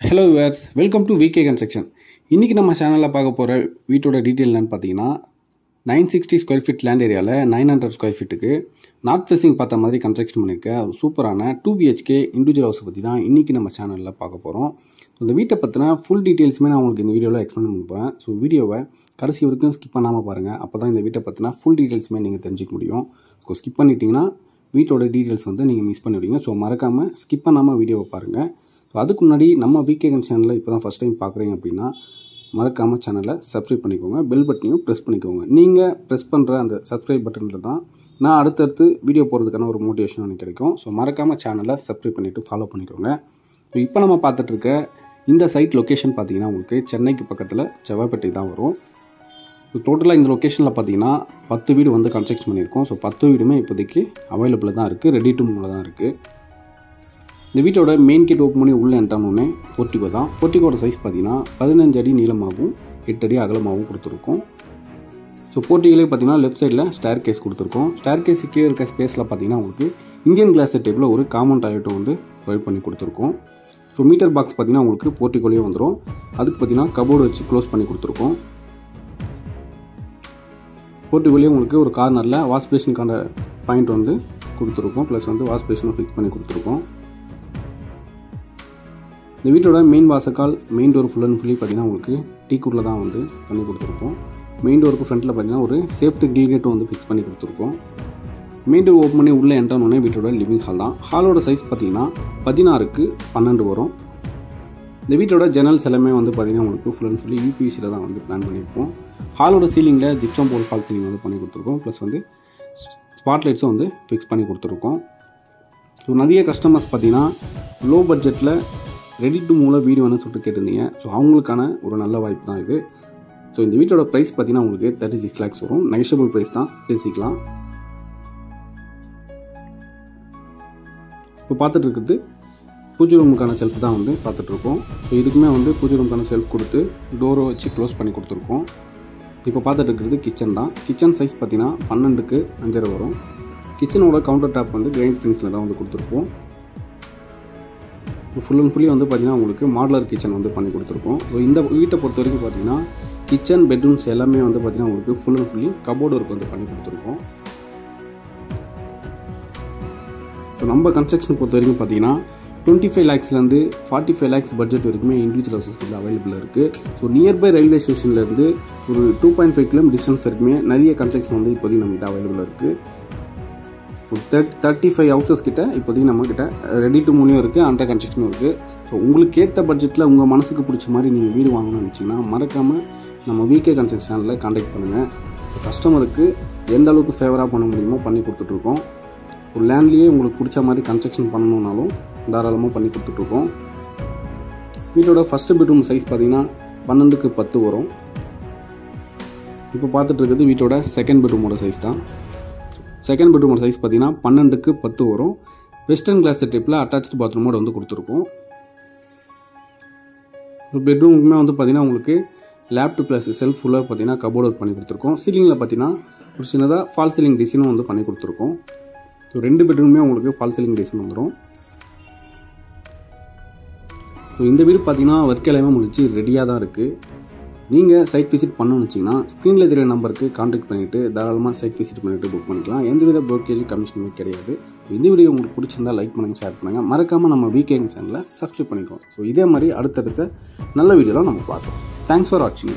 Hello viewers, welcome to VK construction. இன்றைக்கி நம்ம சேனலில் பார்க்க போகிற வீட்டோட டீட்டெயில் என்னன்னு பார்த்தீங்கன்னா 960 ஸ்கொயர் ஃபீட் லேண்ட் ஏரியாவில் 900 ஸ்கொயர் ஃபீட்டுக்கு நார்த் ஃபேசிங் பார்த்த மாதிரி கன்ஸ்ட்ரக்ஷன் பண்ணியிருக்க ஒரு சூப்பரான 2 BHK இண்டிவிஜுவல் ஹவுஸை பற்றி தான் இன்றைக்கி நம்ம சேனலில் பார்க்க போகிறோம். இந்த வீட்டை பற்றின ஃபுல் டீட்டெயில்ஸுமே நான் உங்களுக்கு இந்த வீடியோவில் எக்ஸ்பிளைன் பண்ண போகிறேன். ஸோ வீடியோவை கடைசி வரைக்கும் ஸ்கிப் பண்ணாமல் பாருங்கள். அப்போ தான் இந்த வீட்டை பற்றின ஃபுல் டீட்டெயில்ஸுமே நீங்கள் தெரிஞ்சிக்க முடியும். ஸோ ஸ்கிப் பண்ணிட்டீங்கன்னா வீட்டோட டீட்டெயில்ஸ் நீங்கள் மிஸ் பண்ணிவிடுவீங்க. ஸோ மறக்காமல் ஸ்கிப் பண்ணாமல் வீடியோவை பாருங்கள். ஸோ அதுக்கு முன்னாடி நம்ம விகே சேனலில் இப்போ தான் ஃபஸ்ட் டைம் பார்க்குறீங்க அப்படின்னா மறக்காமல் சேனலை சப்ஸ்கிரைப் பண்ணிக்கோங்க, பெல் பட்டனையும் ப்ரெஸ் பண்ணிக்கோங்க. நீங்கள் ப்ரெஸ் பண்ணுற அந்த சப்ஸ்கிரைப் பட்டனில் தான் நான் அடுத்தடுத்து வீடியோ போகிறதுக்கான ஒரு மோட்டிவேஷன் எனக்கு கிடைக்கும். ஸோ மறக்காமல் சேனலை சப்ஸ்கிரைப் பண்ணிவிட்டு ஃபாலோ பண்ணிக்கோங்க. ஸோ இப்போ நம்ம பார்த்துட்ருக்க இந்த சைட் லொக்கேஷன் பார்த்தீங்கன்னா உங்களுக்கு சென்னைக்கு பக்கத்தில் செவ்வாய்ப்பேட்டை தான் வரும். ஸோ டோட்டலாக இந்த லொக்கேஷனில் பார்த்தீங்கன்னா 10 வீடு கன்ஸ்ட்ரக்ஷன் பண்ணியிருக்கோம். ஸோ 10 வீடுமே இப்போதைக்கு அவைலபிளாக தான் இருக்குது, ரெடி டு மூவில் தான் இருக்குது. இந்த வீட்டோட மெயின் கேட் ஓப்பன் பண்ணி உள்ளே என்ட்ரானோடனே போர்ட்டிகோ தான். போர்ட்டிகோட சைஸ் பார்த்தீங்கன்னா 15 அடி நீளமாகவும் 8 அடி அகலமாகவும் கொடுத்துருக்கோம். ஸோ போர்ட்டிகோலே பார்த்தீங்கன்னா லெஃப்ட் சைடில் ஸ்டேர் கேஸ் கொடுத்துருக்கோம். ஸ்டேர் கேஸ் கீழே இருக்க ஸ்பேஸில் பார்த்தீங்கன்னா உங்களுக்கு இந்தியன் கிளாஸ் டைப்பில் ஒரு காமன் டாய்லெட்டும் ப்ரொவைட் பண்ணி கொடுத்துருக்கோம். ஸோ மீட்டர் பாக்ஸ் பார்த்தீங்கன்னா உங்களுக்கு போர்ட்டிகோலேயே வந்துடும். அதுக்கு பார்த்தீங்கன்னா கபோர்டு வச்சு க்ளோஸ் பண்ணி கொடுத்துருக்கோம். போர்ட்டிகோலேயே உங்களுக்கு ஒரு கார்னரில் வாஷ் பேஷனுக்கான பாயிண்ட் கொடுத்துருக்கோம். ப்ளஸ் வாஷ் பேஷனும் ஃபிக்ஸ் பண்ணி கொடுத்துருக்கோம். இந்த வீட்டோட மெயின் வாசக்கால் main door full and fully பார்த்தீங்கன்னா உங்களுக்கு டீக்குட்டில் தான் பண்ணி கொடுத்துருக்கோம். மெயின் டோருக்கு ஃப்ரண்ட்டில் பார்த்தீங்கன்னா ஒரு சேஃப்டி கில் கேட்டும் ஃபிக்ஸ் பண்ணி கொடுத்துருக்கோம். மெயின் டோர் ஓப்பன் பண்ணி உள்ளே என்ட்ரானோடனே வீட்டோட லிவிங் ஹால் தான். ஹாலோட சைஸ் பார்த்தீங்கன்னா 16க்கு 12 வரும். இந்த வீட்டோட ஜன்னல்ஸ் எல்லாமே பார்த்தீங்கன்னா உங்களுக்கு ஃபுல் அண்ட் ஃபுல்லி யூபிவிசியில் தான் பிளான் பண்ணியிருப்போம். ஹாலோட சீலிங்கில் ஜிப்சம் போர்ட் ஃபால் சீலிங் பண்ணி கொடுத்துருக்கோம். ப்ளஸ் ஸ்பாட் லைட்ஸும் ஃபிக்ஸ் பண்ணி கொடுத்துருக்கோம். ஸோ நிறைய கஸ்டமர்ஸ் பார்த்தீங்கன்னா லோ பட்ஜெட்டில் ரெடி டு மூவில் வீடு சொல்லிட்டு கேட்டிருந்தீங்க. ஸோ அவங்களுக்கான ஒரு நல்ல வாய்ப்பு தான் இது. ஸோ இந்த வீட்டோட ப்ரைஸ் பார்த்தீங்கன்னா உங்களுக்கு 36 lakhs வரும். நெகஷியபிள் ப்ரைஸ் தான், பேசிக்கலாம். இப்போ பார்த்துட்டு இருக்குது பூஜை ரூமுக்கான செல்ஃப் தான் பார்த்துட்ருக்கோம். ஸோ இதுக்குமே பூஜை ரூமுக்கான செல்ஃப் கொடுத்து டோரை வச்சு க்ளோஸ் பண்ணி கொடுத்துருக்கோம். இப்போ பார்த்துட்டு இருக்கிறது கிச்சன் தான். கிச்சன் சைஸ் பார்த்தீங்கன்னா 12க்கு 5.5 வரும். கிச்சனோட கவுண்டர் டாப் கிரைண்ட் ஃபினிஷில் தான் கொடுத்துருப்போம். ஃபுல் அண்ட் ஃபுல்லி பார்த்தீங்கன்னா உங்களுக்கு மாடலர் கிச்சன் பண்ணி கொடுத்துருக்கோம். ஸோ இந்த வீட்டை பொறுத்த வரைக்கும் பார்த்தீங்கன்னா கிச்சன் பெட்ரூம்ஸ் எல்லாமே பார்த்தீங்கன்னா உங்களுக்கு full and fully cupboard work பண்ணி கொடுத்துருக்கோம். ஸோ நம்ம கன்ஸ்ட்ரக்ஷன் பொறுத்த வரைக்கும் பார்த்தீங்கன்னா 25 lakhsலேருந்து 45 lakhs பட்ஜெட் வரைக்குமே இண்டிவிஜுவல் ஹவுசஸ் அவைலபிளாக இருக்குது. ஸோ நியர்பை ரயில்வே ஸ்டேஷன்லேருந்து ஒரு 2.5 km டிஸ்டன்ஸ் வரைக்குமே நிறைய கன்ஸ்ட்ரக்ஷன் இப்போதைக்கு நம்மகிட்ட அவைலபிளாக இருக்குது. 35 ஹவுசஸ் கிட்ட இப்போதைக்கு நம்மக்கிட்ட ரெடி டு மூலையும் இருக்குது, அண்டர் கன்ஸ்ட்ரக்ஷனும் இருக்குது. ஸோ உங்களுக்கு ஏற்ற பட்ஜெட்டில் உங்கள் மனசுக்கு பிடிச்ச மாதிரி நீங்கள் வீடு வாங்கணும்னு நினச்சிங்கன்னா மறக்காமல் நம்ம விகே கன்ஸ்ட்ரக்ஷனில் கான்டாக்ட் பண்ணுங்கள். கஸ்டமருக்கு எந்த அளவுக்கு ஃபேவராக பண்ண முடியுமோ பண்ணி கொடுத்துட்ருக்கோம். ஒரு லேண்ட்லேயே உங்களுக்கு பிடிச்ச மாதிரி கன்ஸ்ட்ரக்ஷன் பண்ணணுன்னாலும் தாராளமாக பண்ணி கொடுத்துட்ருக்கோம். வீட்டோட ஃபஸ்ட்டு பெட்ரூம் சைஸ் பார்த்தீங்கன்னா 12க்கு 10 வரும். இப்போ பார்த்துட்டு இருக்கிறது வீட்டோட செகண்ட் பெட்ரூமோட சைஸ் தான். செகண்ட் பெட்ரூமோட சைஸ் பார்த்தீங்கன்னா 12க்கு 10 வரும். வெஸ்டர்ன் கிளாஸ் டைப்பில் அட்டாச்சு பாத்ரூமோட கொடுத்துருக்கோம். பெட்ரூமுக்குமே பார்த்தீங்கன்னா உங்களுக்கு லேப்டாப் ப்ளஸ் செல்ஃப் ஃபுல்லாக பார்த்தீங்கன்னா கபோர்டு ஒர்க் பண்ணி கொடுத்துருக்கோம். சீலிங்கில் பார்த்தீங்கன்னா ஒரு சின்னதாக ஃபால் சீலிங் டிசைனும் பண்ணி கொடுத்துருக்கோம். ஸோ 2 பெட்ரூமே உங்களுக்கு ஃபால் சீலிங் டிசைன் வந்துடும். ஸோ இந்த வீடு பார்த்தீங்கன்னா ஒர்க் எல்லாமே முடிச்சு ரெடியாக தான் இருக்குது. நீங்கள் சைட் விசிட் பண்ணணும்னு வச்சிங்கன்னா ஸ்க்ரீனில் தெரியுற நம்பருக்கு கான்டாக்ட் பண்ணிவிட்டு தாராளமாக சைட் விசிட் பண்ணிவிட்டு புக் பண்ணிக்கலாம். எந்தவித ப்ரோக்கேஜ் கமிஷனுமே கிடையாது. இந்த வீடியோ உங்களுக்கு பிடிச்சிருந்தால் லைக் பண்ணுங்கள், ஷேர் பண்ணுங்கள். மறக்காமல் நம்ம விகே சேனலை சப்ஸ்கிரைப் பண்ணிக்கோங்க. ஸோ இதே மாதிரி அடுத்தடுத்த நல்ல வீடியோலாம் நம்ம பார்க்கலாம். தேங்க்ஸ் ஃபார் வாட்சிங்.